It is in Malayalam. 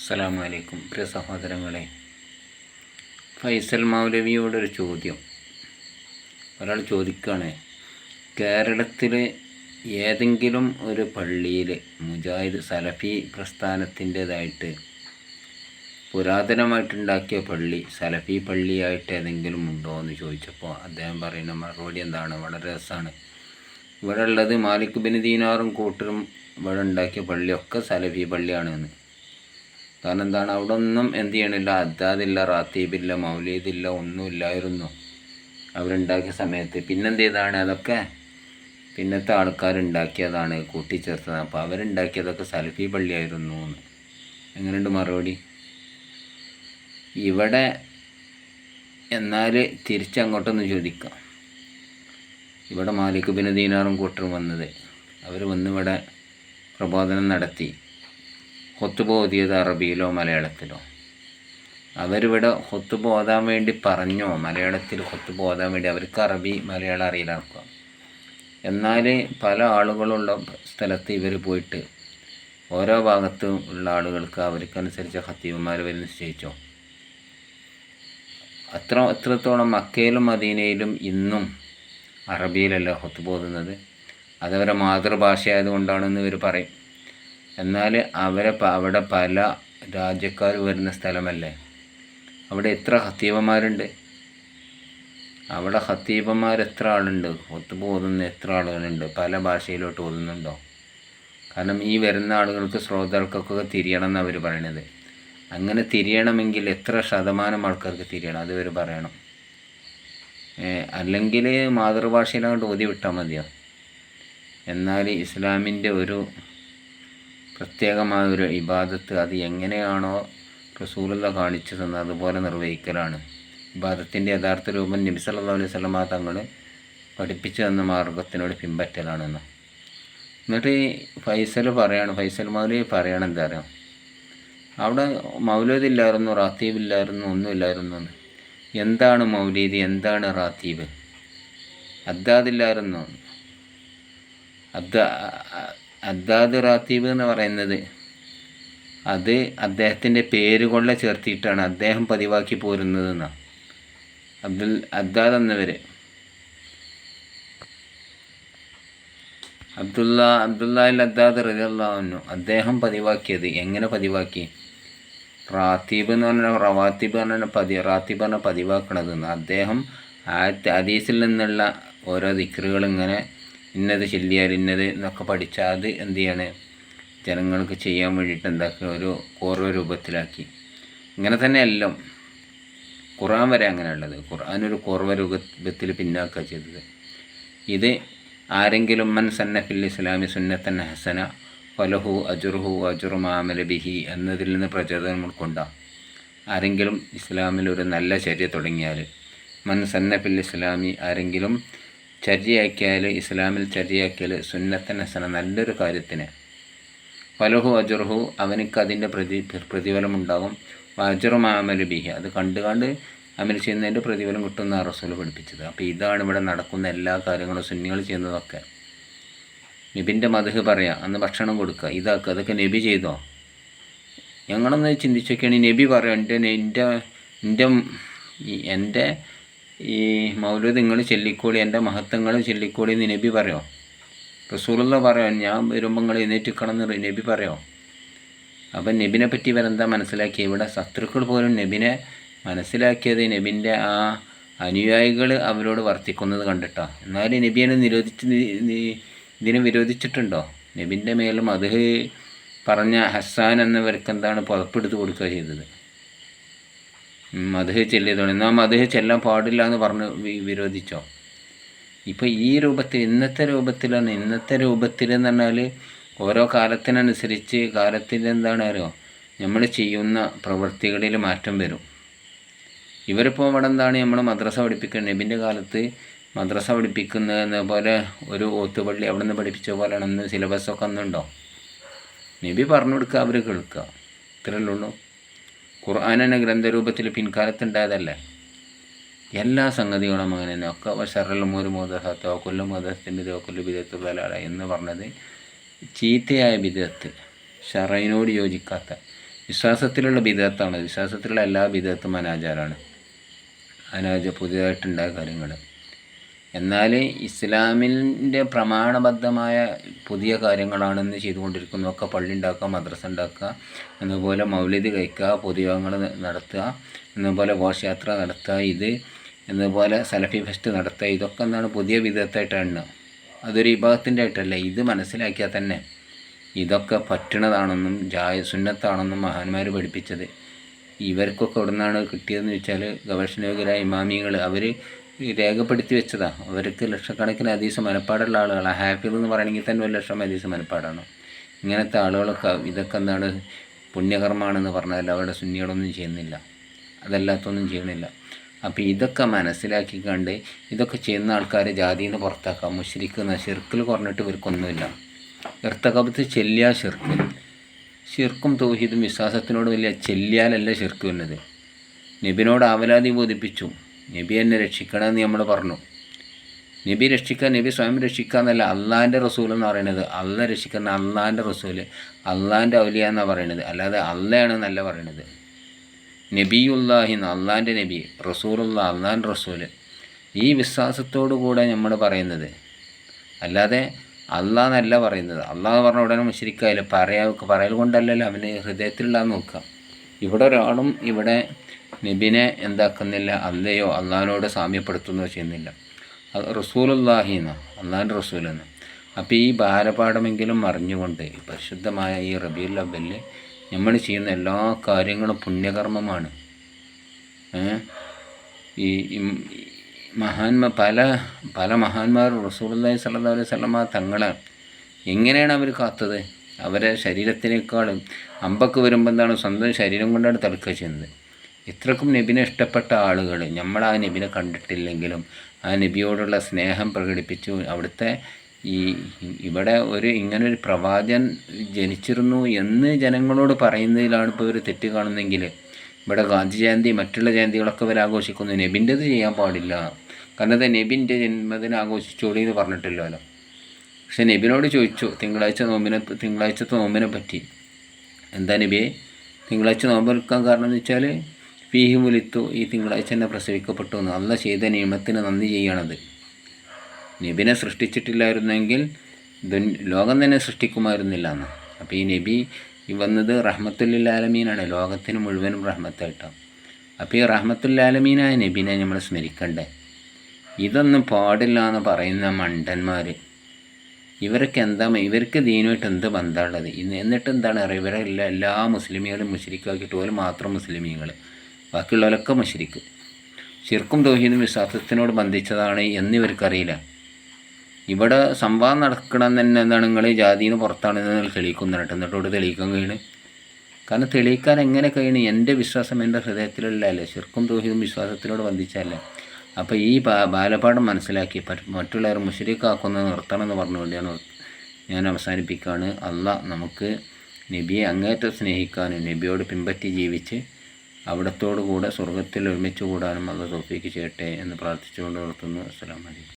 അസ്സലാമു അലൈക്കും പ്രിയ സഹോദരങ്ങളെ. ഫൈസൽ മൗലവിയോടൊരു ചോദ്യം. ഒരാൾ ചോദിക്കുകയാണ്, കേരളത്തിൽ ഏതെങ്കിലും ഒരു പള്ളിയിൽ മുജാഹിദ് സലഫി പ്രസ്ഥാനത്തിൻ്റേതായിട്ട് പുരാതനമായിട്ടുണ്ടാക്കിയ പള്ളി സലഫി പള്ളിയായിട്ട് ഏതെങ്കിലും ഉണ്ടോ എന്ന് ചോദിച്ചപ്പോൾ അദ്ദേഹം പറയുന്ന മറുപടി എന്താണ്? വളരെ രസമാണ്. ഇവിടെ ഉള്ളത് മാലിക് ബിൻ ദീനാറും കൂട്ടരും ഇവിടെ ഉണ്ടാക്കിയ പള്ളിയൊക്കെ സലഫി പള്ളിയാണെന്ന്. കാരണം എന്താണ്? അവിടെ ഒന്നും എന്ത് ചെയ്യണില്ല, അദ്ദാദില്ല, റാത്തീബില്ല, മൗലീദില്ല, ഒന്നുമില്ലായിരുന്നു അവരുണ്ടാക്കിയ സമയത്ത്. പിന്നെന്ത് ചെയ്താണ്? അതൊക്കെ പിന്നത്തെ ആൾക്കാരുണ്ടാക്കിയതാണ്, കൂട്ടിച്ചേർത്തതാണ്. അപ്പോൾ അവരുണ്ടാക്കിയതൊക്കെ സലഫി പള്ളിയായിരുന്നു എന്ന്. എങ്ങനെയുണ്ട് മറുപടി? ഇവിടെ എന്നാൽ തിരിച്ചങ്ങോട്ടൊന്ന് ചോദിക്കാം. ഇവിടെ മാലിക് ബിൻ ദീനാറും കൂട്ടരും വന്നത്, അവർ വന്നിവിടെ പ്രബോധനം നടത്തി. ഖുത്ബ ഓതിയത് അറബിയിലോ മലയാളത്തിലോ? അവരിവിടെ ഖുത്ബ ഓതാൻ വേണ്ടി പറഞ്ഞോ? മലയാളത്തിൽ ഖുത്ബ ഓതാൻ വേണ്ടി. അവർക്ക് അറബി മലയാളം അറിയില്ലാക്കുക. എന്നാൽ പല ആളുകളുള്ള സ്ഥലത്ത് ഇവർ പോയിട്ട് ഓരോ ഭാഗത്തും ഉള്ള ആളുകൾക്ക് അവർക്കനുസരിച്ച് ഖത്തീബുമാർ വരെ നിശ്ചയിച്ചോ? എത്രത്തോളം മക്കയിലും മദീനയിലും ഇന്നും അറബിയിലല്ല ഖുത്ബ ഓതുന്നത്. അതവരെ മാതൃഭാഷയായതുകൊണ്ടാണെന്ന് ഇവർ പറയും. എന്നാൽ അവിടെ പല രാജ്യക്കാർ വരുന്ന സ്ഥലമല്ലേ? അവിടെ എത്ര ഖത്തീബന്മാരുണ്ട്? അവിടെ ഖത്തീബന്മാർ എത്ര ആളുണ്ട്? ഖുത്ബ ഓതുന്ന എത്ര ആളുകളുണ്ട്? പല ഭാഷയിലോട്ട് ഓതുന്നുണ്ടോ? കാരണം ഈ വരുന്ന ആളുകൾക്ക്, ശ്രോതാക്കൾക്കൊക്കെ തിരിയണം എന്നാണ് അവർ പറയണത്. അങ്ങനെ തിരിയണമെങ്കിൽ എത്ര ശതമാനം ആൾക്കാർക്ക് തിരിയണം? അത് ഇവർ പറയണം. അല്ലെങ്കിൽ മാതൃഭാഷയിലങ്ങോട്ട് ഓതി വിട്ടാൽ മതിയോ? എന്നാൽ ഇസ്ലാമിൻ്റെ ഒരു പ്രത്യേകമായ ഒരു ഇബാദത്ത്, അത് എങ്ങനെയാണോ റസൂലുള്ള കാണിച്ചു തന്നത് അതുപോലെ നിർവഹിക്കലാണ്. ഇബാദത്തിൻ്റെ യഥാർത്ഥ രൂപം നബി സല്ലല്ലാഹു അലൈഹി വസല്ലമ തങ്ങൾ പഠിപ്പിച്ചു തന്ന മാർഗത്തിനോട് പിൻപറ്റലാണെന്ന്. എന്നിട്ട് ഫൈസൽ മൗലവി പറയണം എന്താ അറിയാം? അവിടെ മൗലൂദ് ഇല്ലായിരുന്നു, റാത്തീബ് ഇല്ലായിരുന്നു, ഒന്നുമില്ലായിരുന്നു എന്ന്. എന്താണ് മൗലീദ്? എന്താണ് റാത്തീബ്? അദ്ദാദില്ലായിരുന്നു. അദ്ദാദ് റാത്തീബ് എന്ന് പറയുന്നത് അത് അദ്ദേഹത്തിൻ്റെ പേരുകൊള്ള ചേർത്തിയിട്ടാണ് അദ്ദേഹം പതിവാക്കി പോരുന്നതെന്നാണ്. അദ്ദാദ് എന്നവർ അബ്ദുല്ലാഹിൽ അദ്ദാദ് റളിയല്ലാഹു അൻഹു അദ്ദേഹം പതിവാക്കിയത്. എങ്ങനെ പതിവാക്കി? റാത്തീബ് എന്ന് പറഞ്ഞാൽ റവാത്തീബ് എന്ന് പറഞ്ഞാൽ റാത്തീബ് പറഞ്ഞാൽ പതിവാക്കണതെന്ന്. അദ്ദേഹം ഹദീസിൽ നിന്നുള്ള ഓരോ ദിക്റുകൾ ഇങ്ങനെ ഇന്നത് ചൊല്ലിയാൽ ഇന്നത് എന്നൊക്കെ പഠിച്ചാൽ അത് എന്ത് ചെയ്യാണ്? ജനങ്ങൾക്ക് ചെയ്യാൻ വേണ്ടിയിട്ട് എന്താക്കുക? ഒരു കോർവ രൂപത്തിലാക്കി. ഇങ്ങനെ തന്നെ എല്ലാം ഖുർആൻ വരെ അങ്ങനെയുള്ളത്. ഖുർആൻ ഒരു കോർവ രൂപത്തിൽ പിന്നാക്കുക ചെയ്തത്. ഇത് ആരെങ്കിലും മൻ സന്ന ഫിൽ ഇസ്ലാമി സുന്നത്തൻ ഹസന ഫലഹു അജുറുഹു അജുറു മാമല ബിഹി എന്നതിൽ നിന്ന് പ്രചോദനം ഉൾക്കൊണ്ടാം. ആരെങ്കിലും ഇസ്ലാമിൽ ഒരു നല്ല ചര്യ തുടങ്ങിയാൽ, മൻ സന്ന ഫിൽ ഇസ്ലാമി, ആരെങ്കിലും ചര്യയാക്കിയാൽ, ഇസ്ലാമിൽ ചര്യയാക്കിയാൽ സുന്നത്തൻ ഹസന, നല്ലൊരു കാര്യത്തിന്, ഫലഹു അജുറുഹു, അവനക്ക് അതിൻ്റെ പ്രതിഫലമുണ്ടാകും. അജുറു മാമല ബിഹി, അത് കണ്ട് അമൽ ചെയ്യുന്നതിൻ്റെ പ്രതിഫലം കിട്ടുന്ന റസൂൽ പഠിപ്പിച്ചത്. അപ്പോൾ ഇതാണ് ഇവിടെ നടക്കുന്ന എല്ലാ കാര്യങ്ങളും സുന്നികൾ ചെയ്യുന്നതൊക്കെ. നബിൻ്റെ മദ്ഹ് പറയുക, അന്ന് ഭക്ഷണം കൊടുക്കുക, ഇതാക്കുക, അതൊക്കെ നബി ചെയ്തോ? ഞങ്ങളൊന്ന് ചിന്തിച്ച് നോക്കിയാണ്. നബി പറയാം, എൻ്റെ ഈ മൗലൂദ് നിങ്ങൾ ചൊല്ലിക്കോളി, എൻ്റെ മഹത്വങ്ങൾ ചൊല്ലിക്കോളി എന്ന് നബി പറയോ? റസൂലുള്ള പറയാം, ഞാൻ വരുമ്പോൾ നിങ്ങൾ എഴുന്നേറ്റിക്കണം എന്ന് നബി പറയോ? അപ്പം നബിനെ പറ്റി ഇവരെന്താ മനസ്സിലാക്കി? ഇവിടെ ശത്രുക്കൾ പോലും നബിനെ മനസ്സിലാക്കിയത് നബിൻ്റെ ആ അനുയായികൾ അവരോട് വർത്തിക്കുന്നത് കണ്ടിട്ടാണ്. എന്നാലും നബിയെ ഇതിനെ വിരോധിച്ചിട്ടുണ്ടോ? നബിൻ്റെ മേലും മദ്ഹ് പറഞ്ഞ ഹസ്സാൻ എന്നവർക്ക് എന്താണ് പുറപ്പെടുത്ത് കൊടുക്കുക ചെയ്തത്? മദ്ഹ് ചെല്ലിയതോടെ എന്നാൽ മദ്ഹ് ചെല്ലാൻ പാടില്ല എന്ന് പറഞ്ഞ് വിരോധിച്ചോ? ഇപ്പോൾ ഈ രൂപത്തിൽ, ഇന്നത്തെ രൂപത്തിൽ എന്ന് പറഞ്ഞാൽ ഓരോ കാലത്തിനനുസരിച്ച് കാലത്തിൻ്റെ അറിയോ, നമ്മൾ ചെയ്യുന്ന പ്രവൃത്തികളിൽ മാറ്റം വരും. ഇവരിപ്പോൾ ഇവിടെ നമ്മൾ മദ്രസ പഠിപ്പിക്കുന്നത്, നബിൻ്റെ കാലത്ത് മദ്രസ പഠിപ്പിക്കുന്ന പോലെ ഒരു ഓത്തുപള്ളി അവിടെ നിന്ന് പഠിപ്പിച്ച പോലെയാണ് അന്ന് സിലബസൊക്കെ അന്നുണ്ടോ? നബി പറഞ്ഞു കൊടുക്കുക, അവർ കേൾക്കുക, ഇത്രയല്ലേ ഉള്ളൂ. ഖുർആൻ തന്നെ ഗ്രന്ഥരൂപത്തിൽ പിൻകാലത്തുണ്ടായതല്ലേ? എല്ലാ സംഗതികളും അങ്ങനെ തന്നെ. ഒക്കെ ഷർറുൽ ഉമൂരി മുഹ്ദസാത്തുഹാ കുല്ലു മുഹ്ദസത്തിൻ ബിദ്അത്തുൻ വകുല്ലു ബിദ്അത്തുൻ ദലാല എന്ന് പറഞ്ഞത് ചീത്തയായ ബിദ്അത്ത്, ശറഈനോട് യോജിക്കാത്ത വിശ്വാസത്തിലുള്ള ബിദഅത്താണ്. വിശ്വാസത്തിലുള്ള എല്ലാ ബിദഅത്തും അനാചാരമാണ്, പുതിയതായിട്ടുണ്ടായ കാര്യങ്ങൾ. എന്നാൽ ഇസ്ലാമിൻ്റെ പ്രമാണബദ്ധമായ പുതിയ കാര്യങ്ങളാണെന്ന് ചെയ്തുകൊണ്ടിരിക്കുന്നതൊക്കെ പള്ളി ഉണ്ടാക്കുക, മദ്രസ ഉണ്ടാക്കുക, എന്നതുപോലെ മൗലിദ് കഴിക്കുക, പൊതുയോഗങ്ങൾ നടത്തുക, എന്നതുപോലെ ഘോഷയാത്ര നടത്തുക, ഇത് എന്നതുപോലെ സലഫി ഫെസ്റ്റ് നടത്തുക, ഇതൊക്കെ എന്താണ് പുതിയ വിധത്തായിട്ടാണ്. അതൊരു വിഭാഗത്തിൻ്റെ ആയിട്ടല്ല. ഇത് മനസ്സിലാക്കിയാൽ തന്നെ ഇതൊക്കെ പറ്റണതാണെന്നും സുന്നത്താണെന്നും മഹാന്മാർ പഠിപ്പിച്ചത്. ഇവർക്കൊക്കെ എവിടെ നിന്നാണ് കിട്ടിയതെന്ന് വെച്ചാൽ ഗവേഷണയോഗ്യരായ ഇമാമികൾ അവർ രേഖപ്പെടുത്തി വെച്ചതാണ്. അവർക്ക് ലക്ഷക്കണക്കിന് ഹദീസ് മനപ്പാടുള്ള ആളുകളാണ്. ഹാഫിദ് എന്ന് പറയണമെങ്കിൽ തന്നെ 1 ലക്ഷം ഹദീസ് മനപ്പാടാണ്. ഇങ്ങനത്തെ ആളുകളൊക്കെ ഇതൊക്കെ എന്താണ് പുണ്യകർമ്മമാണെന്ന് പറഞ്ഞാൽ അവിടെ സുന്നികളൊന്നും ചെയ്യുന്നില്ല, അതല്ലാത്തൊന്നും ചെയ്യണില്ല. അപ്പോൾ ഇതൊക്കെ മനസ്സിലാക്കിക്കൊണ്ട് ഇതൊക്കെ ചെയ്യുന്ന ആൾക്കാരെ ജാതിയിൽ നിന്ന് പുറത്താക്കാം. മുശ്രിക്ക് ഷിർക്കിൽ കുറഞ്ഞിട്ട് ഇവർക്കൊന്നുമില്ല. ഇർത്തഖബത്ത് ചെല്ലിയ ഷിർക്കും തൗഹീദും വിശ്വാസത്തിനോട് വലിയ ചെല്ലിയാലല്ല ഷിർക്ക് വരുന്നത്. നബിനോട് ആവലാതി ബോധിപ്പിച്ചു, നബി എന്നെ രക്ഷിക്കണമെന്ന് നമ്മൾ പറഞ്ഞു. നബി രക്ഷിക്കുക, നബി സ്വയം രക്ഷിക്കുക എന്നല്ല അള്ളാഹിൻ്റെ റസൂൽ എന്ന് പറയുന്നത്. അള്ള രക്ഷിക്കുന്ന അള്ളാഹിൻ്റെ റസൂൽ, അള്ളാഹിൻ്റെ ഔലിയ എന്നാണ് പറയുന്നത്, അല്ലാതെ അള്ളയാണെന്നല്ല പറയുന്നത്. നബിയുല്ലാഹിന്ന് അള്ളാഹിൻ്റെ നബി, റസൂലുള്ള അള്ളാഹിൻ്റെ റസൂൽ, ഈ വിശ്വാസത്തോടു കൂടെ നമ്മൾ പറയുന്നത്, അല്ലാതെ അള്ളാഹെന്നല്ല പറയുന്നത്. അള്ളാഹ് പറഞ്ഞ ഉടനെ മുശ്രിക്കായില്ല. പറയൽ കൊണ്ടല്ലല്ലോ, അവന് ഹൃദയത്തിലുള്ളതെന്ന് നോക്കുക. ഇവിടെ ഒരാളും ഇവിടെ നബിനെ എന്താക്കുന്നില്ല, അല്ലയോ അള്ളാഹിനോട് സാമ്യപ്പെടുത്തുന്നോ ചെയ്യുന്നില്ല. റസൂലുള്ളാഹിന്ന് അള്ളാഹിൻ്റെ റസൂലെന്ന്. അപ്പോൾ ഈ ബാലപാഠമെങ്കിലും അറിഞ്ഞുകൊണ്ട് പരിശുദ്ധമായ ഈ റബീഉൽ അവ്വലിൽ നമ്മൾ ചെയ്യുന്ന എല്ലാ കാര്യങ്ങളും പുണ്യകർമ്മമാണ്. ഈ പല മഹാന്മാരും റസൂലുള്ളാഹി സ്വല്ലല്ലാഹു അലൈഹി വസല്ലമ തങ്ങളെ എങ്ങനെയാണ് അവർ കാത്തത്? അവരെ ശരീരത്തിനേക്കാളും അമ്പക്ക് വരുമ്പോൾ എന്താണ് സ്വന്തം ശരീരം കൊണ്ടാണ് തടുക്കുക ചെയ്യുന്നത്. ഇത്രക്കും നബിനെ ഇഷ്ടപ്പെട്ട ആളുകൾ നമ്മൾ ആ നബിനെ കണ്ടിട്ടില്ലെങ്കിലും ആ നബിയോടുള്ള സ്നേഹം പ്രകടിപ്പിച്ചു. അവിടുത്തെ ഇവിടെ ഇങ്ങനൊരു പ്രവാചകൻ ജനിച്ചിരുന്നു എന്ന് ജനങ്ങളോട് പറയുന്നതിലാണ് ഇപ്പോൾ ഒരു തെറ്റ് കാണുന്നതെങ്കിൽ, ഇവിടെ ഗാന്ധി ജയന്തി മറ്റുള്ള ജയന്തികളൊക്കെ ഇവർ ആഘോഷിക്കുന്നു, നബിൻ്റെത് ചെയ്യാൻ പാടില്ല. കാരണം അത് നബിൻ്റെ ജന്മദിനം ആഘോഷിച്ചോളി എന്ന് പറഞ്ഞിട്ടില്ലല്ലോ. പക്ഷെ നബിനോട് ചോദിച്ചു തിങ്കളാഴ്ചത്തെ നോമ്പിനെ പറ്റി, എന്താ നബിയെ തിങ്കളാഴ്ച നോമ്പെടുക്കാൻ കാരണം എന്ന് വെച്ചാൽ ഫീഹി മുലിത്തു, ഈ തിങ്കളാഴ്ച തന്നെ പ്രസവിക്കപ്പെട്ടു എന്ന്. അള്ള ചെയ്ത നിയമത്തിന് നന്ദി ചെയ്യണത്. നബിനെ സൃഷ്ടിച്ചിട്ടില്ലായിരുന്നെങ്കിൽ ലോകം തന്നെ സൃഷ്ടിക്കുമായിരുന്നില്ല എന്ന്. അപ്പോൾ ഈ നബി വന്നത് റഹ്മത്തുൽ ആലമീനാണ്, ലോകത്തിന് മുഴുവനും റഹ്മത്തായിട്ടാണ്. അപ്പോൾ ഈ റഹ്മത്തുൽ ആലമീനായ നബിനെ നമ്മൾ സ്മരിക്കണ്ടേ? ഇതൊന്നും പാടില്ല എന്ന് പറയുന്ന മണ്ടന്മാർ, ഇവർക്ക് ദീനുമായിട്ട് എന്ത് ബന്ധമുള്ളത്? എന്നിട്ട് എന്താണ് അറിയുക, ഇവരെല്ലാം എല്ലാ മുസ്ലിമീങ്ങളും മുശ്രിക്കാക്കിയിട്ട് പോലും മാത്രം മുസ്ലിമീങ്ങൾ, ബാക്കിയുള്ളവരൊക്കെ മുശ്രിക്ക്. ശിർക്കും തൗഹീദും വിശ്വാസത്തിനോട് ബന്ധിച്ചതാണ് എന്നിവർക്കറിയില്ല. ഇവിടെ സംവാദം നടക്കണം തന്നെ എന്താണ് നിങ്ങൾ ജാതിന്ന് പുറത്താണെന്ന് തെളിയിക്കുന്നുണ്ട്. എന്നിട്ടോട് തെളിയിക്കാൻ കഴിയണം. കാരണം തെളിയിക്കാൻ എങ്ങനെ കഴിയണം? എൻ്റെ വിശ്വാസം എൻ്റെ ഹൃദയത്തിലുള്ളതല്ലേ, ശിർക്കും തൗഹീദും വിശ്വാസത്തിനോട് ബന്ധിച്ചല്ലേ. അപ്പോൾ ഈ ബാലപാഠം മനസ്സിലാക്കി മറ്റുള്ളവർ മുശ്രിക്കാക്കുന്നത് നിർത്തണമെന്ന് പറഞ്ഞുകൊണ്ടാണ് ഞാൻ അവസാനിപ്പിക്കുകയാണ്. അള്ളാഹ് നമുക്ക് നബിയെ അങ്ങേറ്റം സ്നേഹിക്കാനും നബിയോട് പിൻപറ്റി ജീവിച്ച് അവിടത്തോടു കൂടെ സ്വർഗത്തിൽ ഒരുമിച്ച് കൂടാനും അള്ളാഹ് തൗഫീക്ക് ചെയ്യട്ടെ എന്ന് പ്രാർത്ഥിച്ചുകൊണ്ട് നിർത്തുന്നു. അസ്സലാമു അലൈക്കും.